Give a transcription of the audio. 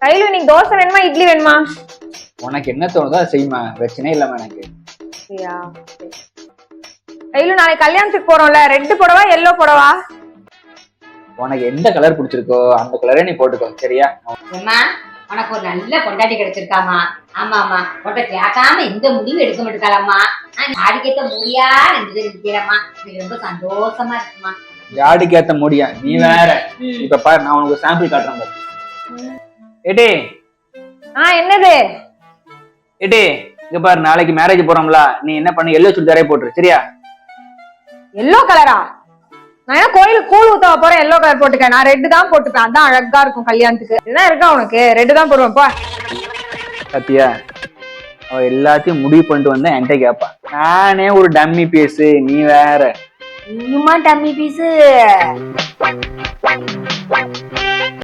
கையில இன்னைக்கு தோசை வேணுமா இட்லி வேணுமா? உனக்கு என்ன தோணுதோ அதை செய்யுமா, பிரச்சனையே இல்லாம எனக்கு. சரியா? கையில நாளைக்கு கல்யாணத்துக்கு போறோம்ல, ரெட் புடவா எல்லோ புடவா? உனக்கு எந்த கலர் பிடிச்சிருக்கோ அந்த கலரே நீ போட்டுக்கோ, சரியா? ஏம்மா உனக்கு ஒரு நல்ல பொண்டாட்டி கிடைச்சிருக்காமா. ஆமாமா பொட்ட கேட்காம எந்த முடிவும் எடுக்க மாட்டேக்காளம்மா. நாடிக்கேத்த முடியா ரெண்டு நிக்கிறம்மா. எனக்கு ரொம்ப சந்தோஷமா இருக்குமா. ஜாடிக்கு ஏத்த முடியா நீ வேற. இப்ப பாரு, நான் உனக்கு சாம்பிள் காட்டுறேன் பாரு. ஏடே என்னது? ஏடே இங்க பாரு, நாளைக்கு மேரேஜ் போறோம்ல, நீ என்ன பண்ணு, எல்லோ சுடிதாரே போட்டுரு, சரியா? எல்லோ கலரா? நான் ஏன் கோயிலுக்கு கூழ் ஊத்த போறேன் எல்லோ கலர் போட்டுக்க. நான் ரெட் தான் போட்டுப்பேன், அதான் அழகா இருக்கும் கல்யாணத்துக்கு. என்ன இருக்கா உனக்கு? ரெட் தான் போடுவேன் போ. சத்தியா அவ எல்லாத்தையும் முடிவு பண்ணிட்டு வந்தா என்கிட்ட கேப்பா. நானே ஒரு டம்மி பீஸ், நீ வேற. நீயுமா டம்மி பீஸு?